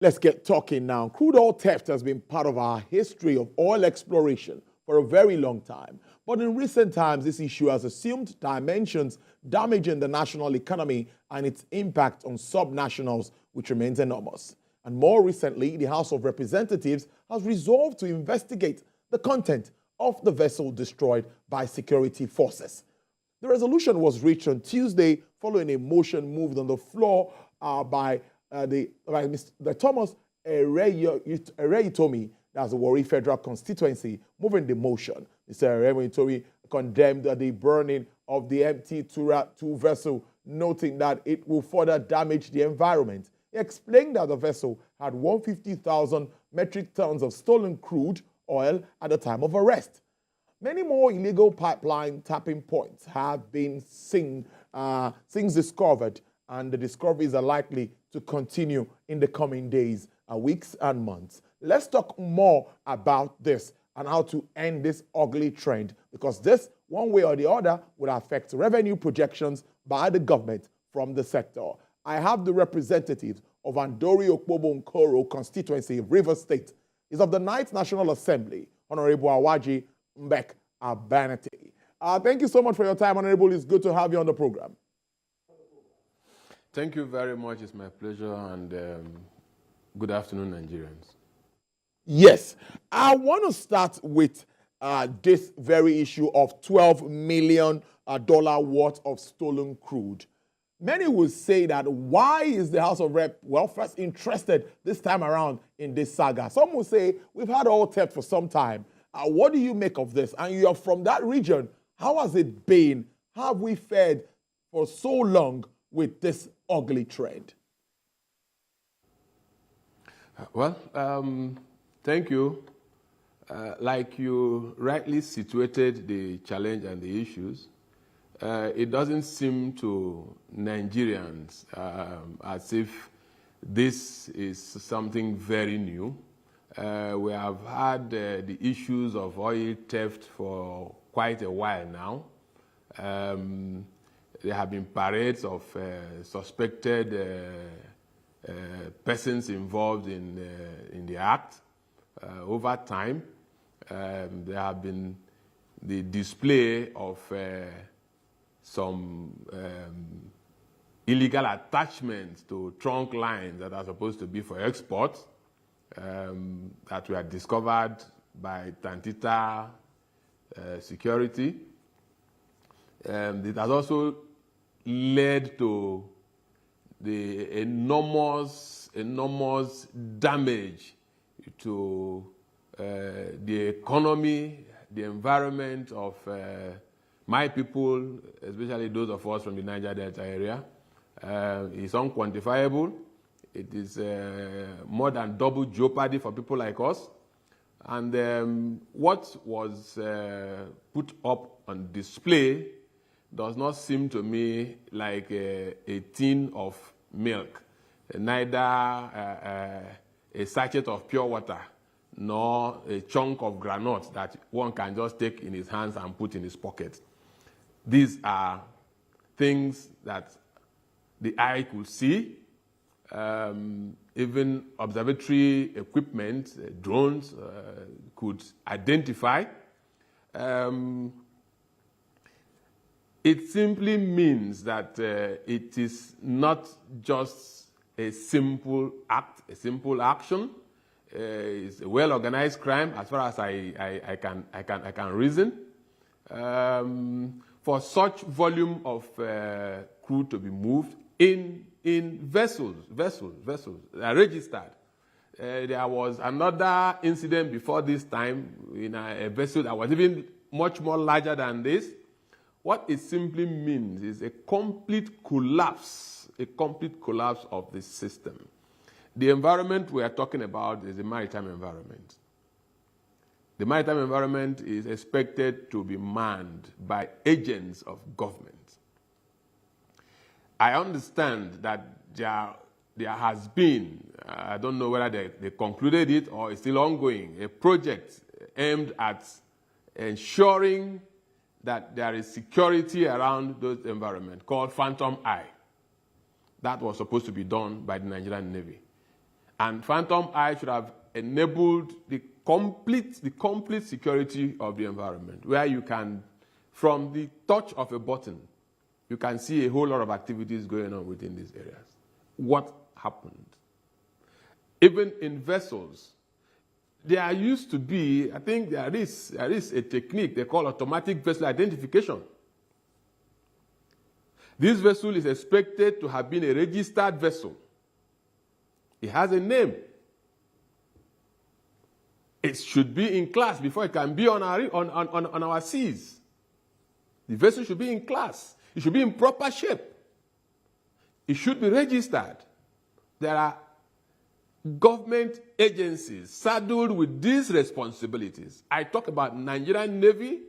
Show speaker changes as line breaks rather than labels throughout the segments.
Let's get talking now. Crude oil theft has been part of our history of oil exploration for a very long time. But in recent times, this issue has assumed dimensions, damaging the national economy and its impact on subnationals, which remains enormous. And more recently, the House of Representatives has resolved to investigate the content of the vessel destroyed by security forces. The resolution was reached on Tuesday following a motion moved on the floor by Mr. Thomas Ereyitomi, that's the Warri Federal Constituency, moving the motion. Mr. Ereyitomi condemned the burning of the MT TURA II vessel, noting that it will further damage the environment. He explained that the vessel had 150,000 metric tons of stolen crude oil at the time of arrest. Many more illegal pipeline tapping points have been since discovered, and the discoveries are likely to continue in the coming days, weeks, and months. Let's talk more about this and how to end this ugly trend, because this, one way or the other, would affect revenue projections by the government from the sector. I have the representative of Andori Okpobo-Nkoro constituency of Rivers State. He's of the 9th National Assembly, Honorable Awaji Mbek Abanate. Thank you so much for your time, Honorable. It's good to have you on the program.
Thank you very much. It's my pleasure, and good afternoon, Nigerians.
Yes, I want to start with this very issue of $12 million worth of stolen crude. Many will say that why is the House of Rep, well, first interested this time around in this saga? Some will say we've had oil theft for some time. What do you make of this? And you're from that region. How has it been? How have we fared for so long with this ugly trend?
Well, thank you. Like you rightly situated the challenge and the issues, it doesn't seem to Nigerians as if this is something very new. We have had the issues of oil theft for quite a while now. There have been parades of suspected persons involved in the act. Over time, there have been the display of some illegal attachments to trunk lines that are supposed to be for export that were discovered by Tantita security. It has also led to the enormous damage to the economy, the environment of my people, especially those of us from the Niger Delta area. It's unquantifiable. It is more than double jeopardy for people like us. And what was put up on display does not seem to me like a tin of milk, neither a sachet of pure water, nor a chunk of granite that one can just take in his hands and put in his pocket. These are things that the eye could see. Even observatory equipment, drones, could identify. It simply means that it is not just a simple act, a simple action. It's a well-organized crime, as far as I can reason. For such volume of crude to be moved in vessels registered. There was another incident before this time in a vessel that was even much more larger than this. What it simply means is a complete collapse of the system. The environment we are talking about is the maritime environment. The maritime environment is expected to be manned by agents of government. I understand that there has been, I don't know whether they concluded it or it's still ongoing, a project aimed at ensuring that there is security around those environments called Phantom Eye. That was supposed to be done by the Nigerian Navy. And Phantom Eye should have enabled the complete security of the environment, where you can, from the touch of a button, you can see a whole lot of activities going on within these areas. What happened? Even in vessels, there used to be, I think there is a technique they call automatic vessel identification. This vessel is expected to have been a registered vessel. It has a name. It should be in class before it can be on our seas. The vessel should be in class. It should be in proper shape. It should be registered. There are government agencies saddled with these responsibilities. I talk about Nigerian Navy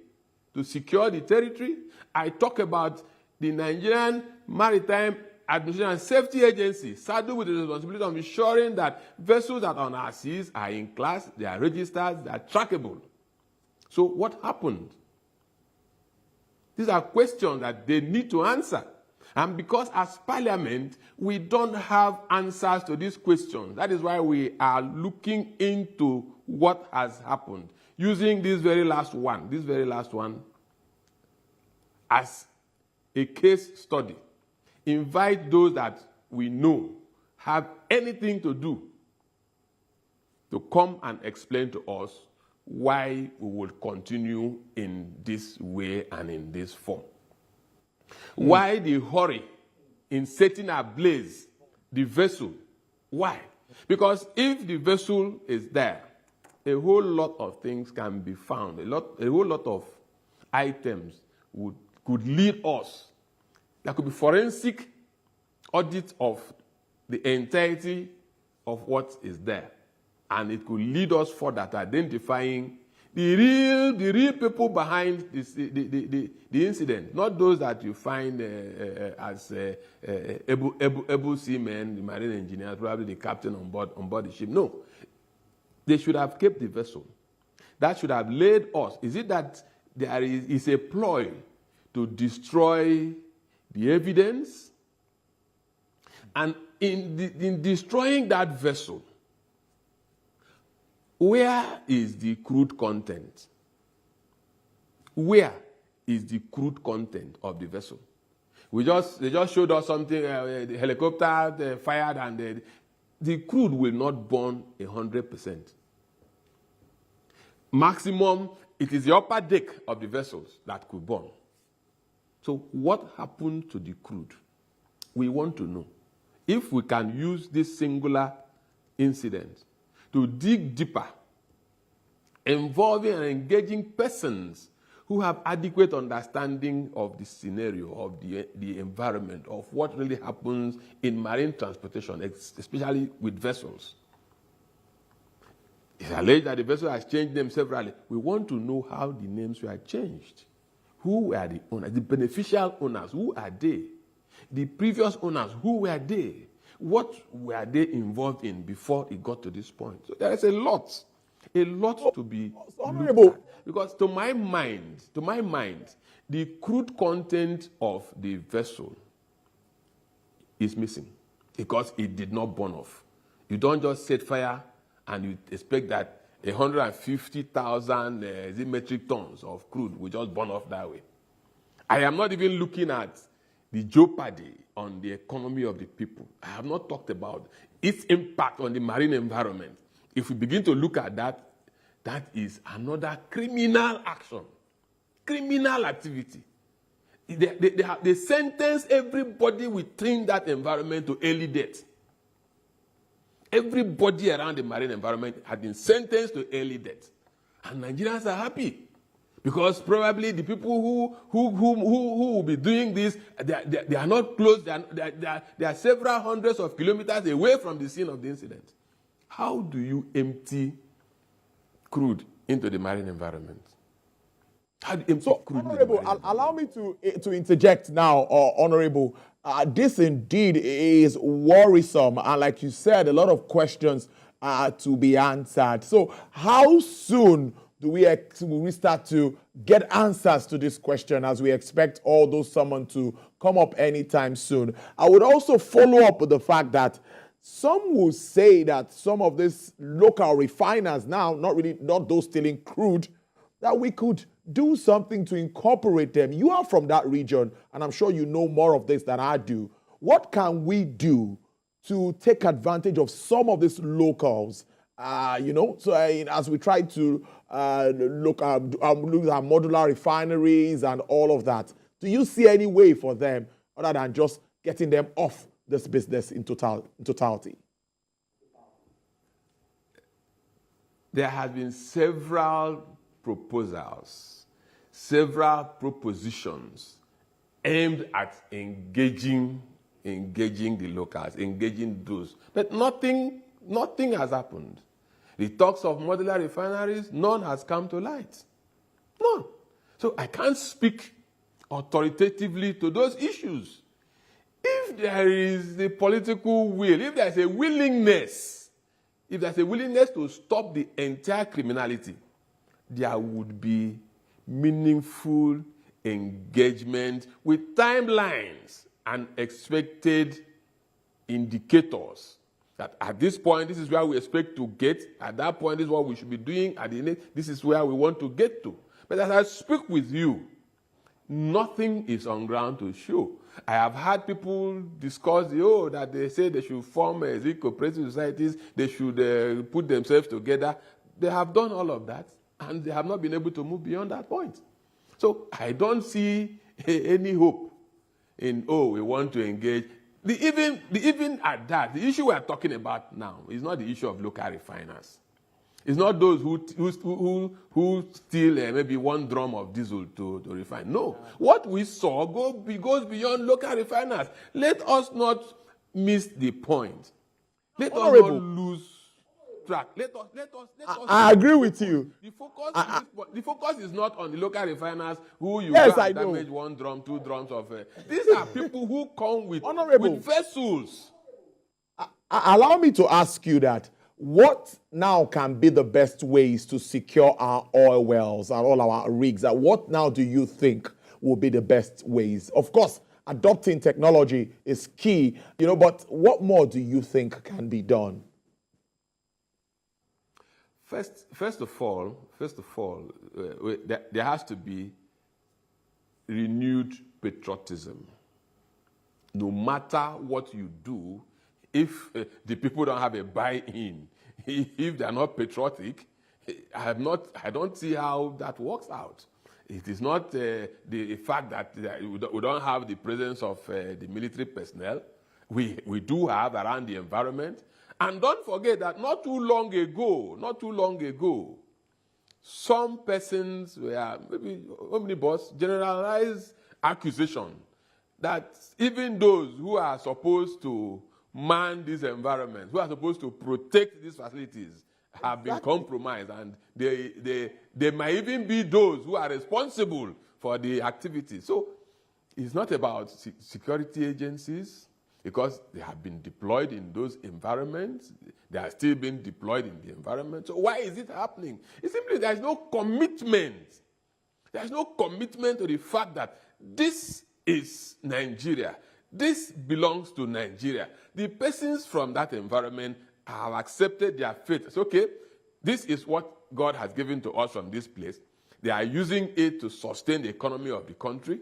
to secure the territory. I talk about the Nigerian Maritime Administration and Safety Agency saddled with the responsibility of ensuring that vessels that are on our seas are in class, they are registered, they are trackable. So what happened? These are questions that they need to answer. And because as Parliament, we don't have answers to these questions. That is why we are looking into what has happened, using this very last one as a case study. Invite those that we know have anything to do to come and explain to us why we will continue in this way and in this form. Why the hurry in setting ablaze the vessel? Why? Because if the vessel is there, a whole lot of things can be found. A whole lot of items could lead us. There could be forensic audit of the entirety of what is there. And it could lead us further to identifying the real people behind this, the incident, not those that you find as able seamen, the marine engineers, probably the captain on board the ship. No, they should have kept the vessel. That should have led us. Is it that there is a ploy to destroy the evidence? And in destroying that vessel, where is the crude content? Where is the crude content of the vessel? They just showed us something, the helicopter fired, and the crude will not burn 100%. Maximum, it is the upper deck of the vessels that could burn. So what happened to the crude? We want to know. If we can use this singular incident to dig deeper, involving and engaging persons who have adequate understanding of the scenario, of the environment, of what really happens in marine transportation, especially with vessels. It's alleged that the vessel has changed names severally. We want to know how the names were changed. Who were the owners? The beneficial owners, who are they? The previous owners, who were they? What were they involved in before it got to this point? So there is a lot to be honorable. Because to my mind, the crude content of the vessel is missing because it did not burn off. You don't just set fire and you expect that 150,000 metric tons of crude will just burn off that way. I am not even looking at the jeopardy on the economy of the people. I have not talked about its impact on the marine environment. If we begin to look at that, that is another criminal action, criminal activity. They sentence everybody within that environment to early death. Everybody around the marine environment has been sentenced to early death. And Nigerians are happy because probably the people who will be doing this, they are not close. They are several hundreds of kilometers away from the scene of the incident. How do you empty crude into the marine environment? How do you empty crude into the marine environment?
Allow me to interject now, Honorable. This indeed is worrisome, and like you said, a lot of questions to be answered. So how soon do we start to get answers to this question, as we expect all those summoned to come up anytime soon? I would also follow up with the fact that some will say that some of these local refiners now, not those stealing crude, that we could do something to incorporate them. You are from that region, and I'm sure you know more of this than I do. What can we do to take advantage of some of these locals? So as we try to look at modular refineries and all of that, do you see any way for them other than just getting them off this business in totality?
There have been several proposals, several propositions aimed at engaging the locals, engaging those. But nothing has happened. The talks of modular refineries, none has come to light. None. So I can't speak authoritatively to those issues. If there is a political will, if there's a willingness to stop the entire criminality, there would be meaningful engagement with timelines and expected indicators. That at this point, this is where we expect to get. At that point, this is what we should be doing. At the next, this is where we want to get to. But as I speak with you, nothing is on ground to show. I have had people discuss, that they say they should form cooperative societies, they should put themselves together. They have done all of that, and they have not been able to move beyond that point. So I don't see any hope in, we want to engage. Even at that, the issue we are talking about now is not the issue of local refiners. It's not those who steal maybe one drum of diesel to refine. No. What we saw goes beyond local refiners. Let us not miss the point. Let us not lose track. Let us
I agree with you.
The focus is not on the local refiners who damage one drum, 2 drums of. These are people who come with vessels.
Allow me to ask you that. What now can be the best ways to secure our oil wells and all our rigs? What now do you think will be the best ways? Of course, adopting technology is key, but what more do you think can be done?
First of all, there has to be renewed patriotism. No matter what you do, if the people don't have a buy-in, if they're not patriotic, I don't see how that works out. It is not the fact that we don't have the presence of the military personnel. We do have around the environment. And don't forget that not too long ago, some persons were maybe omnibus generalized accusation that even those who are supposed to man this environment, who are supposed to protect these facilities, have been compromised, and they might even be those who are responsible for the activity. So it's not about security agencies, because they have been deployed in those environments. They are still being deployed in the environment. So why is it happening? It's simply there is no commitment. There is no commitment to the fact that this is Nigeria. This belongs to Nigeria. The persons from that environment have accepted their fate. It's okay. This is what God has given to us from this place. They are using it to sustain the economy of the country.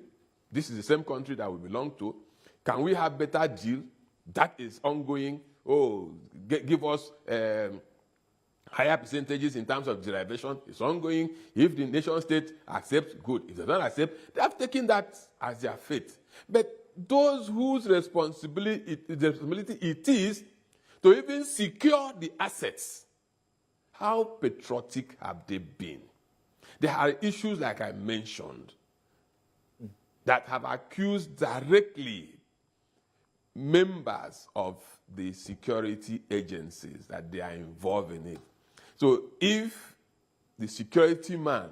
This is the same country that we belong to. Can we have better deal? That is ongoing. Give us higher percentages in terms of derivation. It's ongoing. If the nation state accepts, good. If they don't accept, they have taken that as their fate. But those whose responsibility it is to even secure the assets, how patriotic have they been? There are issues, like I mentioned, that have accused directly members of the security agencies that they are involved in it. So if the security man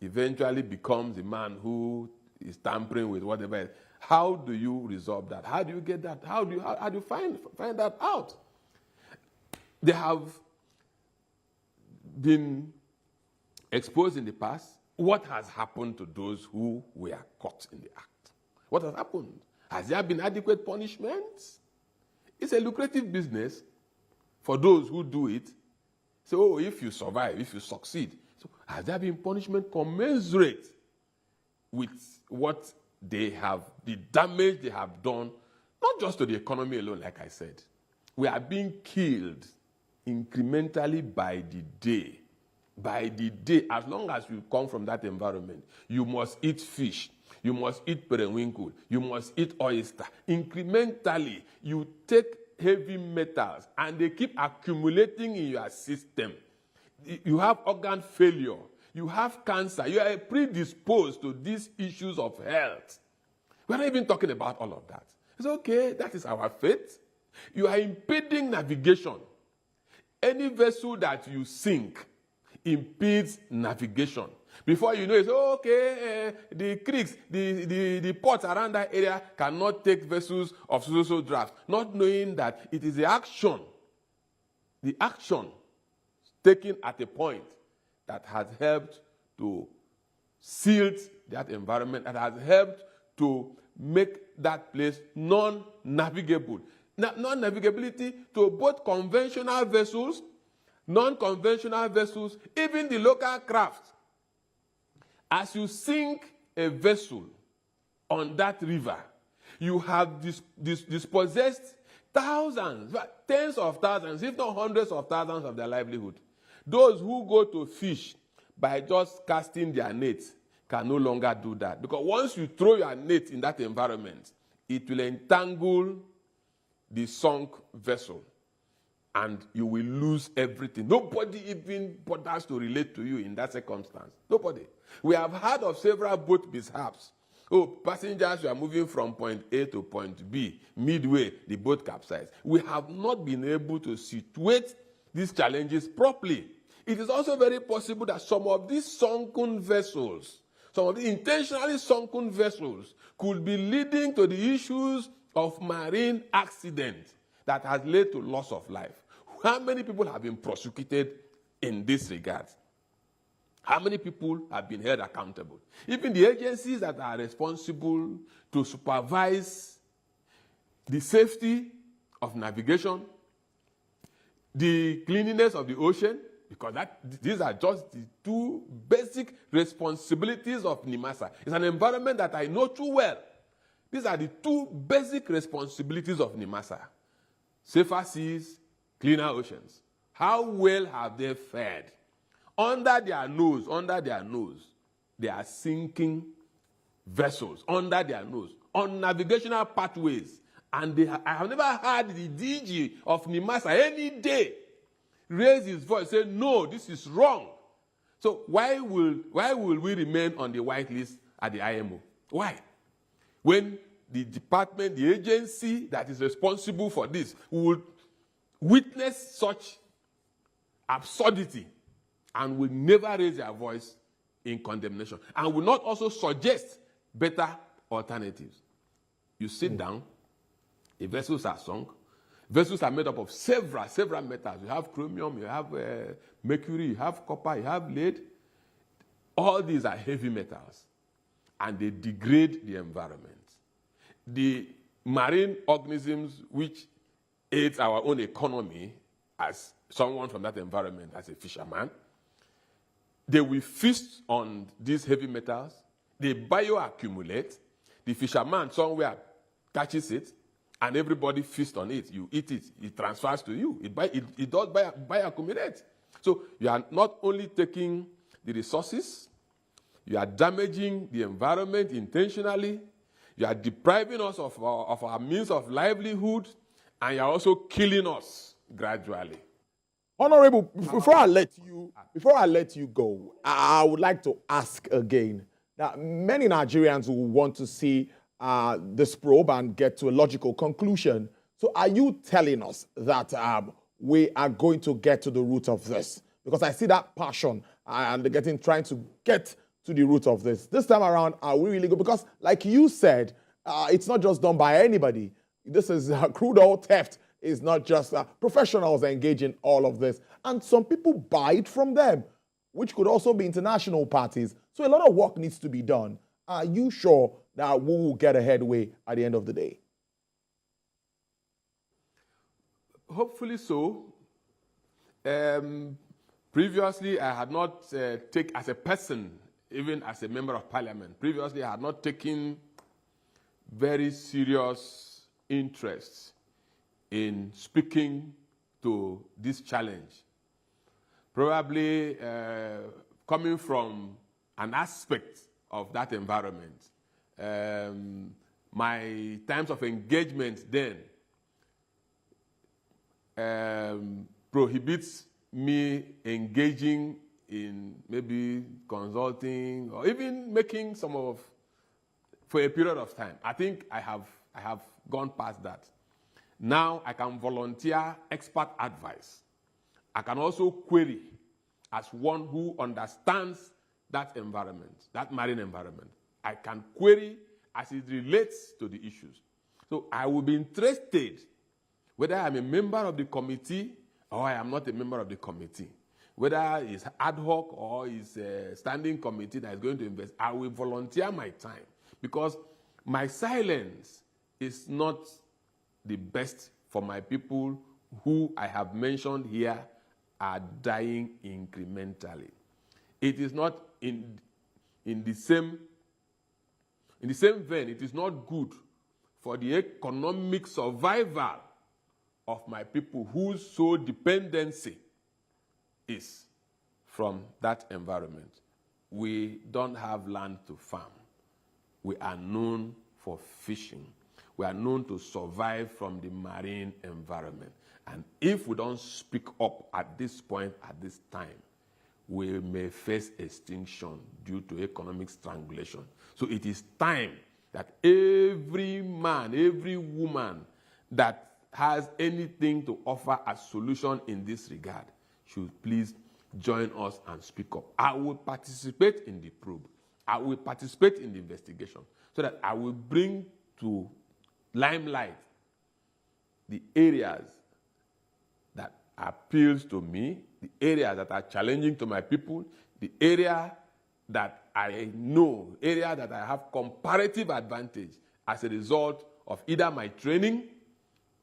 eventually becomes the man who is tampering with whatever, how do you resolve that? How do you get that? How do you find that out? They have been exposed in the past. What has happened to those who were caught in the act? What has happened? Has there been adequate punishment? It's a lucrative business for those who do it. So, if you survive, if you succeed, so has there been punishment commensurate with what they have, the damage they have done, not just to the economy alone, like I said. We are being killed incrementally by the day. By the day, as long as you come from that environment, you must eat fish, you must eat periwinkle, you must eat oyster. Incrementally, you take heavy metals and they keep accumulating in your system. You have organ failure, you have cancer, you are predisposed to these issues of health. We're not even talking about all of that. It's okay, that is our fate. You are impeding navigation. Any vessel that you sink impedes navigation. Before you know it, the creeks, the ports around that area cannot take vessels of so draft, not knowing that it is the action taken at a point that has helped to seal that environment, that has helped to make that place non-navigable. Non-navigability to both conventional vessels, non-conventional vessels, even the local craft. As you sink a vessel on that river, you have dispossessed thousands, tens of thousands, if not hundreds of thousands of their livelihood. Those who go to fish by just casting their nets can no longer do that. Because once you throw your net in that environment, it will entangle the sunk vessel and you will lose everything. Nobody even bothers to relate to you in that circumstance. Nobody. We have heard of several boat mishaps. Passengers were moving from point A to point B. Midway, the boat capsized. We have not been able to situate these challenges properly. It is also very possible that some of these sunken vessels, some of the intentionally sunken vessels, could be leading to the issues of marine accident that has led to loss of life. How many people have been prosecuted in this regard? How many people have been held accountable? Even the agencies that are responsible to supervise the safety of navigation, the cleanliness of the ocean, because these are just the two basic responsibilities of NIMASA. It's an environment that I know too well. These are the two basic responsibilities of NIMASA. Safer seas, cleaner oceans. How well have they fared? Under their nose, they are sinking vessels under their nose on navigational pathways. And I have never heard the DG of NIMASA any day raise his voice, say, no, this is wrong. So why will we remain on the white list at the IMO? Why? When the department, the agency that is responsible for this would witness such absurdity and will never raise their voice in condemnation and will not also suggest better alternatives. You sit down, the vessels are sunk. Vessels are made up of several metals. You have chromium, you have mercury, you have copper, you have lead. All these are heavy metals, and they degrade the environment. The marine organisms which aid our own economy, as someone from that environment, as a fisherman, they will feast on these heavy metals. They bioaccumulate. The fisherman somewhere catches it, and everybody feasts on it. You eat it, it transfers to you. It does bioaccumulate. So you are not only taking the resources, you are damaging the environment intentionally, you are depriving us of our means of livelihood, and you are also killing us gradually.
Honorable, before I let you go, I would like to ask again. Now, many Nigerians will want to see this probe and get to a logical conclusion. So are you telling us that we are going to get to the root of this? Because I see that passion and trying to get to the root of this. This time around, are we really good? Because like you said, it's not just done by anybody. This is crude oil theft. It's not just professionals engage in all of this. And some people buy it from them, which could also be international parties. So a lot of work needs to be done. Are you sure that we will get a headway at the end of the day?
Hopefully so. Previously, I had not as a person, even as a member of parliament, previously I had not taken very serious interest in speaking to this challenge. Probably coming from an aspect of that environment. My times of engagement then prohibits me engaging in maybe consulting or even making for a period of time. I think I have gone past that. Now I can volunteer expert advice. I can also query as one who understands that environment, that marine environment. I can query as it relates to the issues. So I will be interested whether I'm a member of the committee or I am not a member of the committee. Whether it's ad hoc or it's a standing committee that is going to invest, I will volunteer my time because my silence is not the best for my people who I have mentioned here are dying incrementally. It is not in the same vein, it is not good for the economic survival of my people whose sole dependency is from that environment. We don't have land to farm. We are known for fishing. We are known to survive from the marine environment. And if we don't speak up at this point, at this time, we may face extinction due to economic strangulation. So it is time that every man, every woman that has anything to offer as solution in this regard should please join us and speak up. I will participate in the probe. I will participate in the investigation so that I will bring to limelight the areas that appeals to me, the areas that are challenging to my people, the area that I know, area that I have comparative advantage as a result of either my training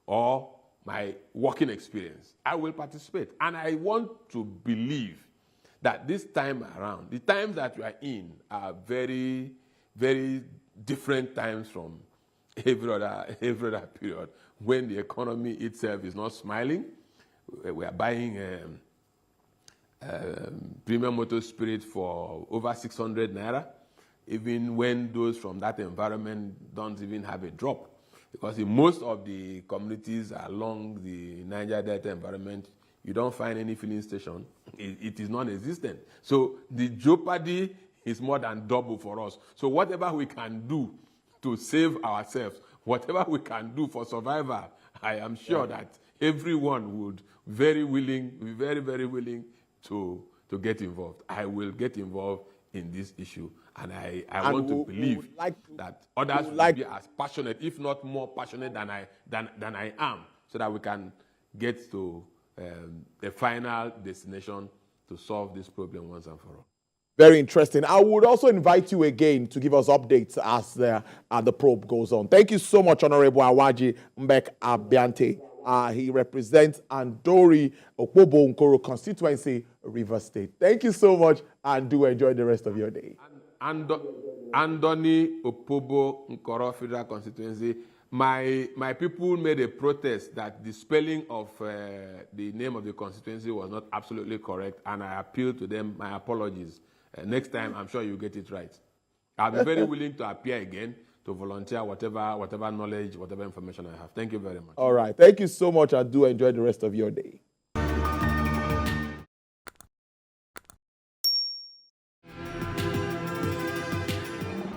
or my working experience. I will participate. And I want to believe that this time around, the times that we are in are very, very different times from every other period when the economy itself is not smiling. We are buying premium motor spirit for over 600 naira, even when those from that environment don't even have a drop. Because in most of the communities along the Niger Delta environment, you don't find any filling station. It is non-existent. So the jeopardy is more than double for us. So whatever we can do to save ourselves, whatever we can do for survival, I am sure that everyone would be very, very willing to get involved. I will get involved in this issue. And I want to believe that others will be as passionate, if not more passionate than I am, so that we can get to the final destination to solve this problem once and for all.
Very interesting. I would also invite you again to give us updates as the probe goes on. Thank you so much, Honorable Awaji Mbek Abiante. He represents Andori Okpobo Nkoro constituency, Rivers State. Thank you so much, and do enjoy the rest of your day.
Andoni Okpobo Nkoro Federal Constituency. My people made a protest that the spelling of the name of the constituency was not absolutely correct, and I appeal to them. My apologies. Next time, I'm sure you'll get it right. I'll be very willing to appear again to volunteer whatever knowledge, whatever information I have. Thank you very much.
All right. Thank you so much, and do enjoy the rest of your day.